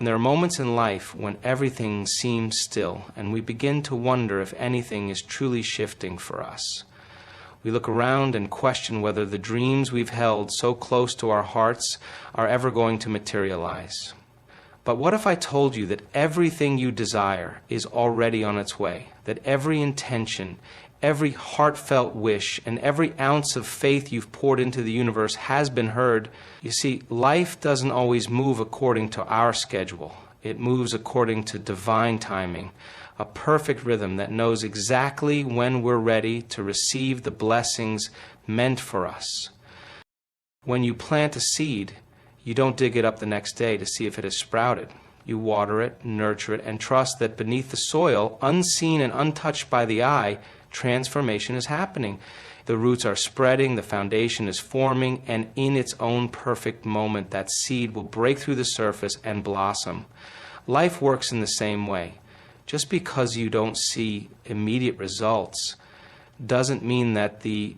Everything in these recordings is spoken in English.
And there are moments in life when everything seems still, and we begin to wonder if anything is truly shifting for us. We look around and question whether the dreams we've held so close to our hearts are ever going to materialize. But what if I told you that everything you desire is already on its way, that every intention, every heartfelt wish, and every ounce of faith you've poured into the universe has been heard? You see, life doesn't always move according to our schedule. It moves according to divine timing, a perfect rhythm that knows exactly when we're ready to receive the blessings meant for us. When you plant a seed, you don't dig it up the next day to see if it has sprouted. You water it, nurture it, and trust that beneath the soil, unseen and untouched by the eye, transformation is happening. The roots are spreading, the foundation is forming, and in its own perfect moment, that seed will break through the surface and blossom. Life works in the same way. Just because you don't see immediate results doesn't mean that the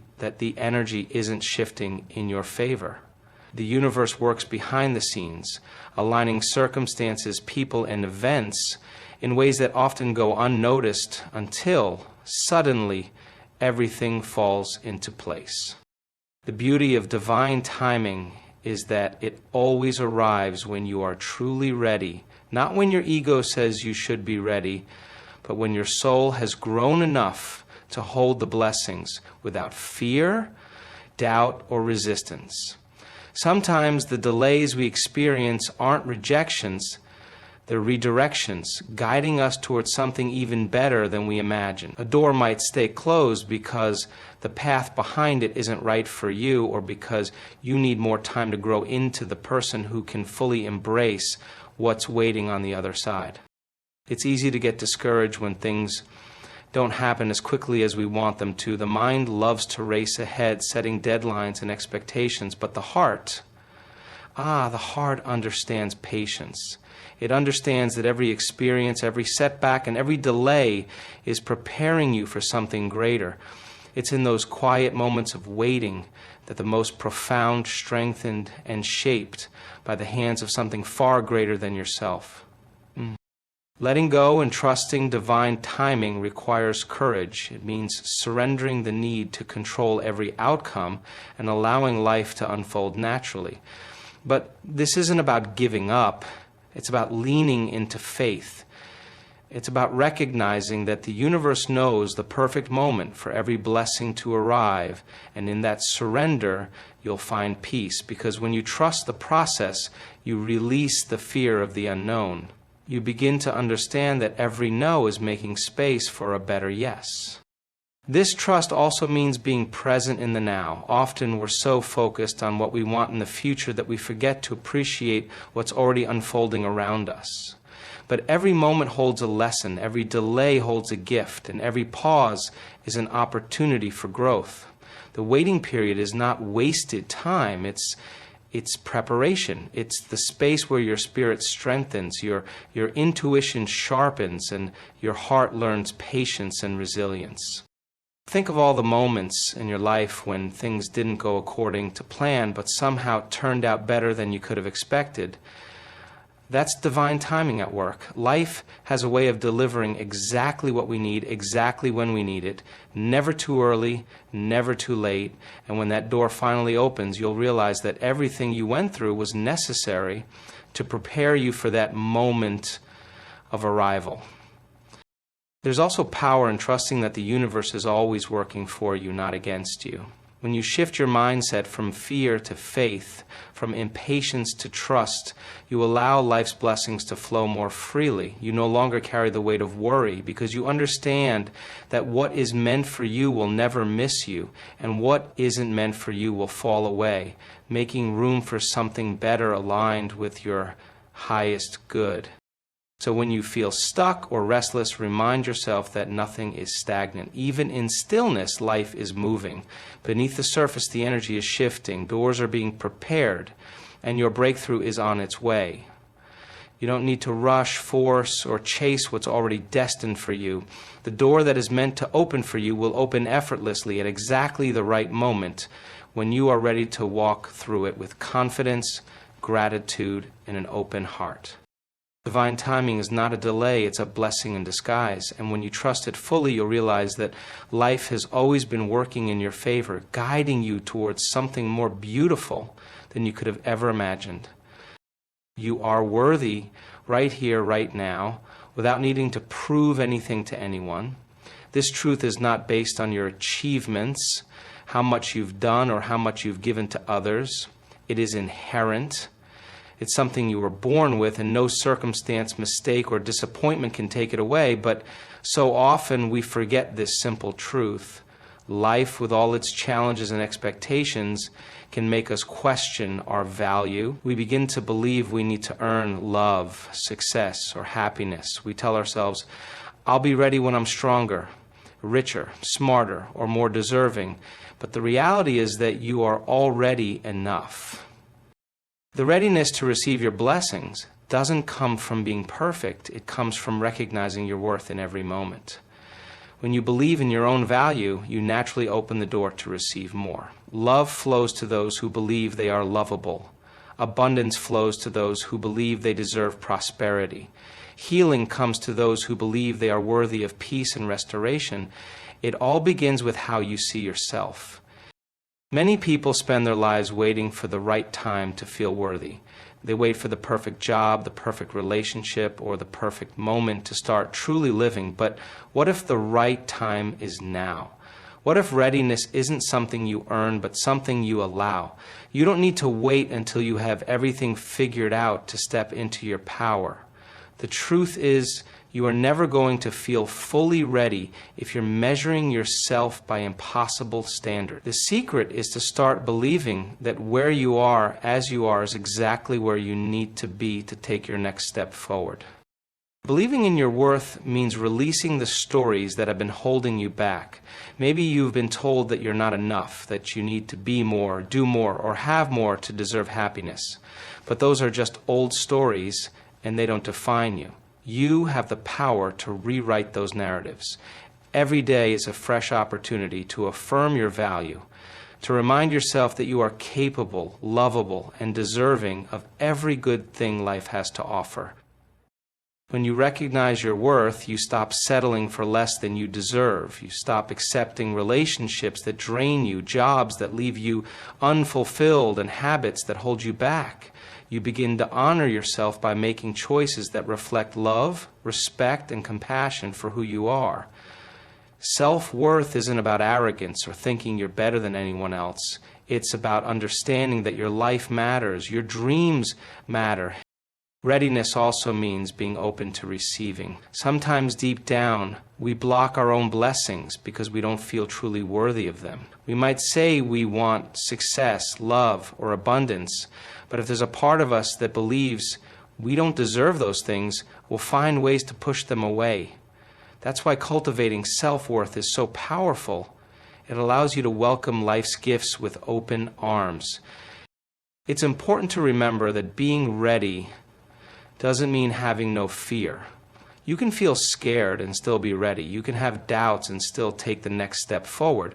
energy isn't shifting in your favor. The universe works behind the scenes, aligning circumstances, people, and events in ways that often go unnoticed until suddenly everything falls into place. The beauty of divine timing is that it always arrives when you are truly ready, not when your ego says you should be ready, but when your soul has grown enough to hold the blessings without fear, doubt, or resistance. Sometimes the delays we experience aren't rejections, they're redirections, guiding us towards something even better than we imagine. A door might stay closed because the path behind it isn't right for you, or because you need more time to grow into the person who can fully embrace what's waiting on the other side. It's easy to get discouraged when things don't happen as quickly as we want them to. The mind loves to race ahead, setting deadlines and expectations, but the heart understands patience. It understands that every experience, every setback, and every delay is preparing you for something greater. It's in those quiet moments of waiting that the most profound, strengthened, and shaped by the hands of something far greater than yourself. Letting go and trusting divine timing requires courage. It means surrendering the need to control every outcome and allowing life to unfold naturally. But this isn't about giving up. It's about leaning into faith. It's about recognizing that the universe knows the perfect moment for every blessing to arrive, and in that surrender, you'll find peace, because when you trust the process, you release the fear of the unknown. You begin to understand that every no is making space for a better yes. This trust also means being present in the now. Often we're so focused on what we want in the future that we forget to appreciate what's already unfolding around us. But every moment holds a lesson, every delay holds a gift, and every pause is an opportunity for growth. The waiting period is not wasted time, it's preparation. It's the space where your spirit strengthens, your intuition sharpens, and your heart learns patience and resilience. Think of all the moments in your life when things didn't go according to plan, but somehow turned out better than you could have expected. That's divine timing at work. Life has a way of delivering exactly what we need, exactly when we need it, never too early, never too late. And when that door finally opens, you'll realize that everything you went through was necessary to prepare you for that moment of arrival. There's also power in trusting that the universe is always working for you, not against you. When you shift your mindset from fear to faith, from impatience to trust, you allow life's blessings to flow more freely. You no longer carry the weight of worry because you understand that what is meant for you will never miss you, and what isn't meant for you will fall away, making room for something better aligned with your highest good. So when you feel stuck or restless, remind yourself that nothing is stagnant. Even in stillness, life is moving. Beneath the surface, the energy is shifting. Doors are being prepared, and your breakthrough is on its way. You don't need to rush, force, or chase what's already destined for you. The door that is meant to open for you will open effortlessly at exactly the right moment when you are ready to walk through it with confidence, gratitude, and an open heart. Divine timing is not a delay, it's a blessing in disguise. And when you trust it fully, you'll realize that life has always been working in your favor, guiding you towards something more beautiful than you could have ever imagined. You are worthy right here, right now, without needing to prove anything to anyone. This truth is not based on your achievements, how much you've done or how much you've given to others. It is inherent. It's something you were born with, and no circumstance, mistake, or disappointment can take it away. But so often we forget this simple truth. Life, with all its challenges and expectations, can make us question our value. We begin to believe we need to earn love, success, or happiness. We tell ourselves, I'll be ready when I'm stronger, richer, smarter, or more deserving. But the reality is that you are already enough. The readiness to receive your blessings doesn't come from being perfect. It comes from recognizing your worth in every moment. When you believe in your own value, you naturally open the door to receive more. Love flows to those who believe they are lovable. Abundance flows to those who believe they deserve prosperity. Healing comes to those who believe they are worthy of peace and restoration. It all begins with how you see yourself. Many people spend their lives waiting for the right time to feel worthy. They wait for the perfect job, the perfect relationship, or the perfect moment to start truly living. But what if the right time is now? What if readiness isn't something you earn, but something you allow? You don't need to wait until you have everything figured out to step into your power. The truth is, you are never going to feel fully ready if you're measuring yourself by impossible standards. The secret is to start believing that where you are, as you are, is exactly where you need to be to take your next step forward. Believing in your worth means releasing the stories that have been holding you back. Maybe you've been told that you're not enough, that you need to be more, do more, or have more to deserve happiness. But those are just old stories, and they don't define you. You have the power to rewrite those narratives. Every day is a fresh opportunity to affirm your value, to remind yourself that you are capable, lovable, and deserving of every good thing life has to offer. When you recognize your worth, you stop settling for less than you deserve. You stop accepting relationships that drain you, jobs that leave you unfulfilled, and habits that hold you back. You begin to honor yourself by making choices that reflect love, respect, and compassion for who you are. Self-worth isn't about arrogance or thinking you're better than anyone else. It's about understanding that your life matters, your dreams matter. Readiness also means being open to receiving. Sometimes deep down, we block our own blessings because we don't feel truly worthy of them. We might say we want success, love, or abundance, but if there's a part of us that believes we don't deserve those things, we'll find ways to push them away. That's why cultivating self-worth is so powerful. It allows you to welcome life's gifts with open arms. It's important to remember that being ready doesn't mean having no fear. You can feel scared and still be ready. You can have doubts and still take the next step forward.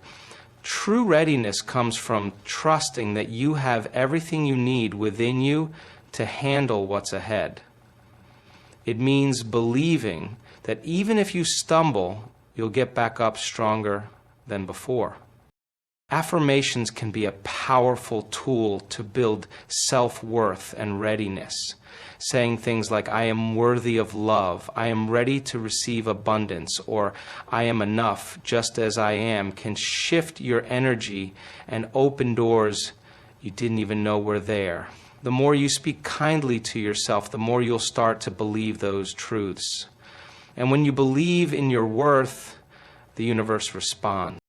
True readiness comes from trusting that you have everything you need within you to handle what's ahead. It means believing that even if you stumble, you'll get back up stronger than before. Affirmations can be a powerful tool to build self-worth and readiness. Saying things like, I am worthy of love, I am ready to receive abundance, or I am enough just as I am, can shift your energy and open doors you didn't even know were there. The more you speak kindly to yourself, the more you'll start to believe those truths. And when you believe in your worth, the universe responds.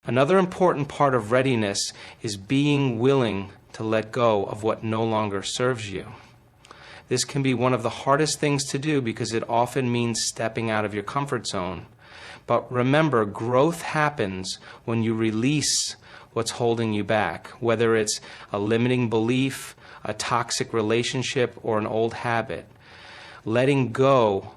Another important part of readiness is being willing to let go of what no longer serves you. This can be one of the hardest things to do because it often means stepping out of your comfort zone. But remember, growth happens when you release what's holding you back, whether it's a limiting belief, a toxic relationship, or an old habit. Letting go,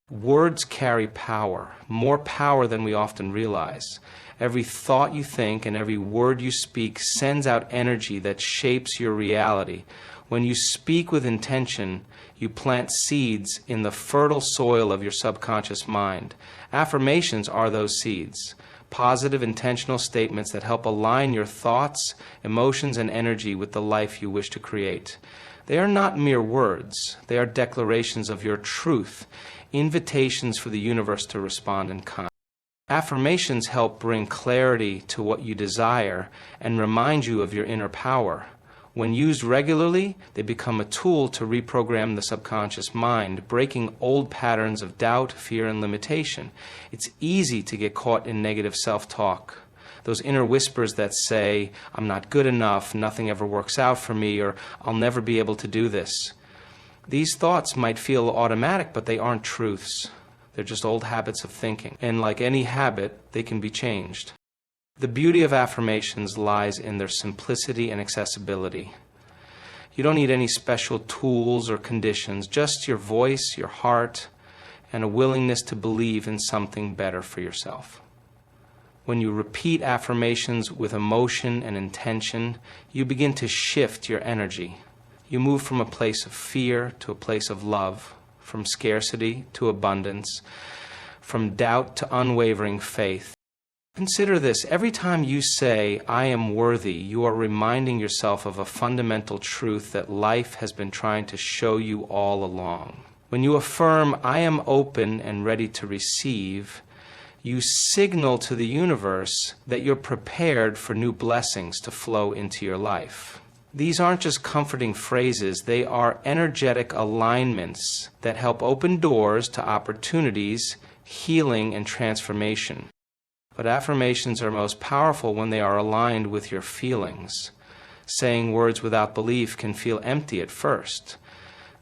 words carry power, more power than we often realize. Every thought you think and every word you speak sends out energy that shapes your reality. When you speak with intention, you plant seeds in the fertile soil of your subconscious mind. Affirmations are those seeds. Positive, intentional statements that help align your thoughts, emotions, and energy with the life you wish to create. They are not mere words. They are declarations of your truth, invitations for the universe to respond in kind. Affirmations help bring clarity to what you desire and remind you of your inner power. When used regularly, they become a tool to reprogram the subconscious mind, breaking old patterns of doubt, fear, and limitation. It's easy to get caught in negative self-talk. Those inner whispers that say, "I'm not good enough, nothing ever works out for me," or "I'll never be able to do this." These thoughts might feel automatic, but they aren't truths. They're just old habits of thinking. And like any habit, they can be changed. The beauty of affirmations lies in their simplicity and accessibility. You don't need any special tools or conditions, just your voice, your heart, and a willingness to believe in something better for yourself. When you repeat affirmations with emotion and intention, you begin to shift your energy. You move from a place of fear to a place of love, from scarcity to abundance, from doubt to unwavering faith. Consider this: every time you say, "I am worthy," you are reminding yourself of a fundamental truth that life has been trying to show you all along. When you affirm, "I am open and ready to receive," you signal to the universe that you're prepared for new blessings to flow into your life. These aren't just comforting phrases, they are energetic alignments that help open doors to opportunities, healing, and transformation. But affirmations are most powerful when they are aligned with your feelings. Saying words without belief can feel empty at first.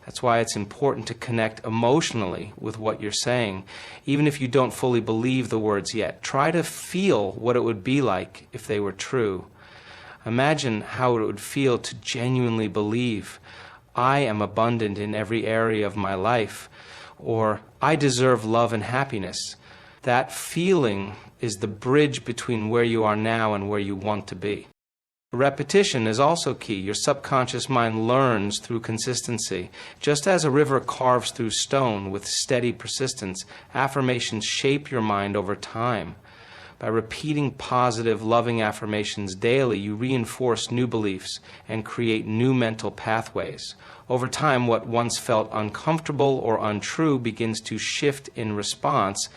That's why it's important to connect emotionally with what you're saying. Even if you don't fully believe the words yet, try to feel what it would be like if they were true. Imagine how it would feel to genuinely believe, "I am abundant in every area of my life," or "I deserve love and happiness." That feeling is the bridge between where you are now and where you want to be. Repetition is also key. Your subconscious mind learns through consistency. Just as a river carves through stone with steady persistence, affirmations shape your mind over time. By repeating positive, loving affirmations daily, you reinforce new beliefs and create new mental pathways. Over time, what once felt uncomfortable or untrue begins to shift in response.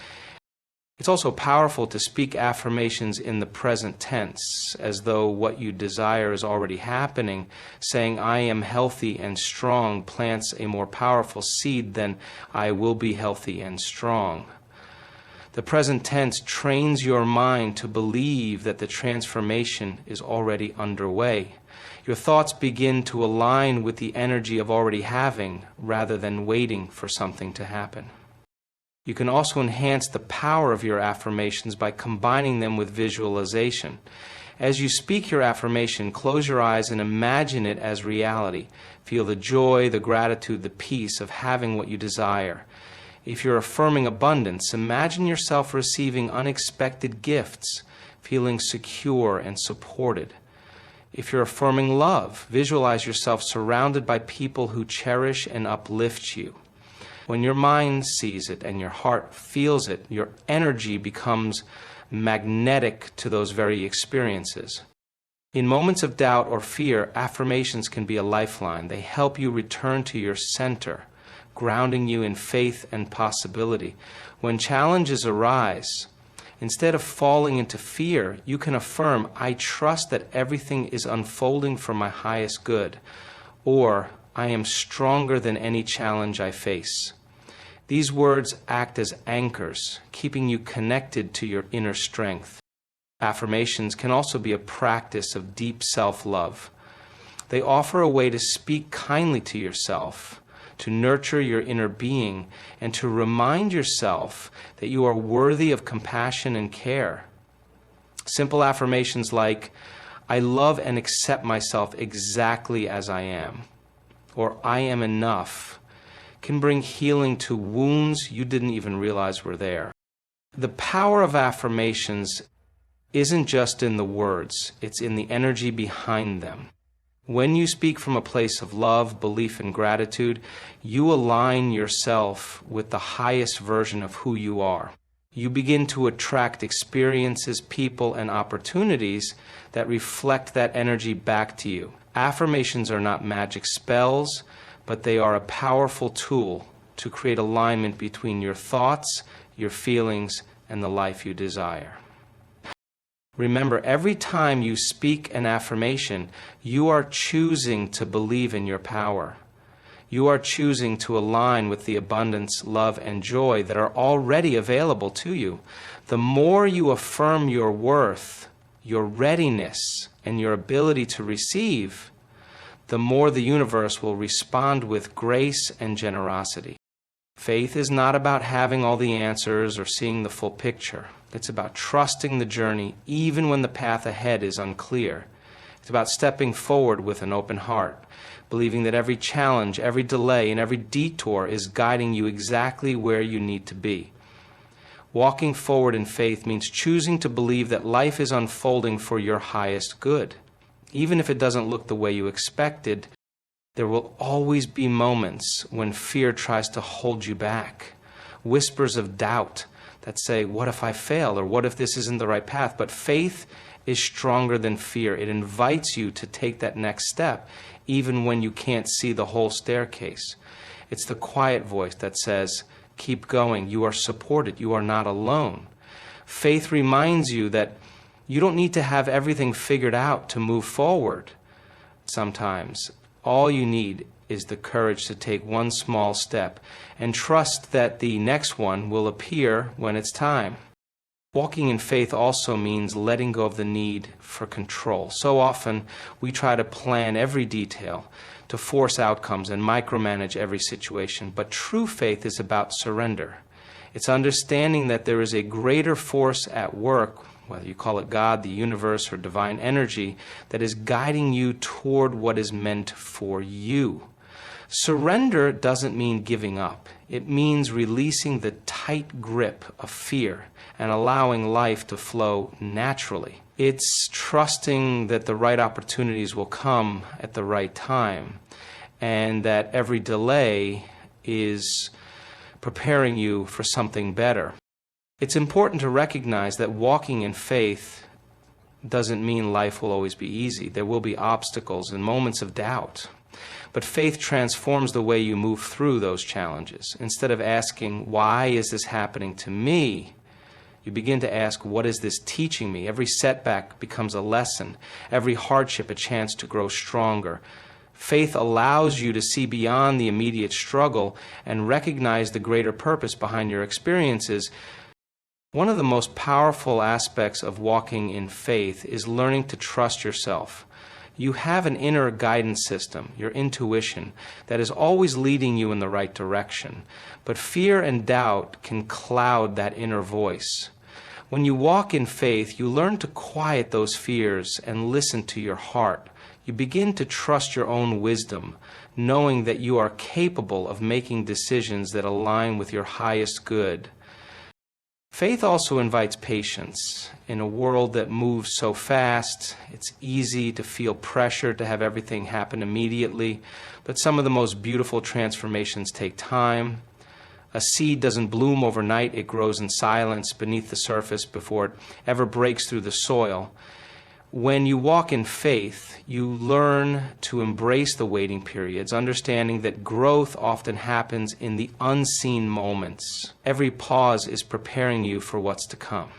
It's also powerful to speak affirmations in the present tense, as though what you desire is already happening. Saying, "I am healthy and strong," plants a more powerful seed than "I will be healthy and strong." The present tense trains your mind to believe that the transformation is already underway. Your thoughts begin to align with the energy of already having, rather than waiting for something to happen. You can also enhance the power of your affirmations by combining them with visualization. As you speak your affirmation, close your eyes and imagine it as reality. Feel the joy, the gratitude, the peace of having what you desire. If you're affirming abundance, imagine yourself receiving unexpected gifts, feeling secure and supported. If you're affirming love, visualize yourself surrounded by people who cherish and uplift you. When your mind sees it and your heart feels it, your energy becomes magnetic to those very experiences. In moments of doubt or fear, affirmations can be a lifeline. They help you return to your center, grounding you in faith and possibility. When challenges arise, instead of falling into fear, you can affirm, "I trust that everything is unfolding for my highest good," or "I am stronger than any challenge I face." These words act as anchors, keeping you connected to your inner strength. Affirmations can also be a practice of deep self-love. They offer a way to speak kindly to yourself, to nurture your inner being, and to remind yourself that you are worthy of compassion and care. Simple affirmations like, "I love and accept myself exactly as I am," or "I am enough," can bring healing to wounds you didn't even realize were there. The power of affirmations isn't just in the words, it's in the energy behind them. When you speak from a place of love, belief, and gratitude, you align yourself with the highest version of who you are. You begin to attract experiences, people, and opportunities that reflect that energy back to you. Affirmations are not magic spells, but they are a powerful tool to create alignment between your thoughts, your feelings, and the life you desire. Remember, every time you speak an affirmation, you are choosing to believe in your power. You are choosing to align with the abundance, love, and joy that are already available to you. The more you affirm your worth, your readiness, and your ability to receive, the more the universe will respond with grace and generosity. Faith is not about having all the answers or seeing the full picture. It's about trusting the journey even when the path ahead is unclear. It's about stepping forward with an open heart, believing that every challenge, every delay, and every detour is guiding you exactly where you need to be. Walking forward in faith means choosing to believe that life is unfolding for your highest good. Even if it doesn't look the way you expected, there will always be moments when fear tries to hold you back. Whispers of doubt that say, what if I fail? Or what if this isn't the right path? But faith is stronger than fear. It invites you to take that next step, even when you can't see the whole staircase. It's the quiet voice that says, keep going. You are supported. You are not alone. Faith reminds you that you don't need to have everything figured out to move forward. Sometimes all you need is the courage to take one small step and trust that the next one will appear when it's time. Walking in faith also means letting go of the need for control. So often we try to plan every detail, to force outcomes and micromanage every situation. But true faith is about surrender. It's understanding that there is a greater force at work, whether you call it God, the universe, or divine energy, that is guiding you toward what is meant for you. Surrender doesn't mean giving up. It means releasing the tight grip of fear and allowing life to flow naturally. It's trusting that the right opportunities will come at the right time and that every delay is preparing you for something better. It's important to recognize that walking in faith doesn't mean life will always be easy. There will be obstacles and moments of doubt. But faith transforms the way you move through those challenges. Instead of asking, why is this happening to me? You begin to ask, what is this teaching me? Every setback becomes a lesson. Every hardship a chance to grow stronger. Faith allows you to see beyond the immediate struggle and recognize the greater purpose behind your experiences. One of the most powerful aspects of walking in faith is learning to trust yourself. You have an inner guidance system, your intuition, that is always leading you in the right direction. But fear and doubt can cloud that inner voice. When you walk in faith, you learn to quiet those fears and listen to your heart. You begin to trust your own wisdom, knowing that you are capable of making decisions that align with your highest good. Faith also invites patience. In a world that moves so fast, it's easy to feel pressure to have everything happen immediately, but some of the most beautiful transformations take time. A seed doesn't bloom overnight, it grows in silence beneath the surface before it ever breaks through the soil. When you walk in faith, you learn to embrace the waiting periods, understanding that growth often happens in the unseen moments. Every pause is preparing you for what's to come.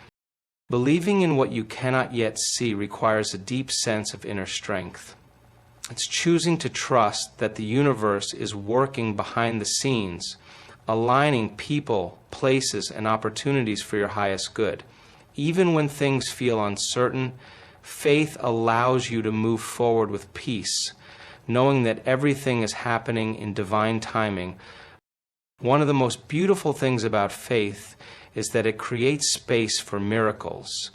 Believing in what you cannot yet see requires a deep sense of inner strength. It's choosing to trust that the universe is working behind the scenes, aligning people, places, and opportunities for your highest good. Even when things feel uncertain, faith allows you to move forward with peace, knowing that everything is happening in divine timing. One of the most beautiful things about faith is that it creates space for miracles.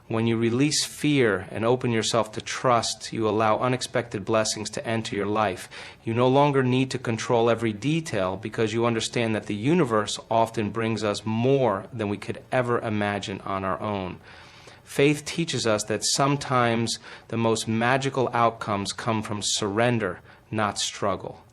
When you release fear and open yourself to trust, you allow unexpected blessings to enter your life. You no longer need to control every detail because you understand that the universe often brings us more than we could ever imagine on our own. Faith teaches us that sometimes the most magical outcomes come from surrender, not struggle.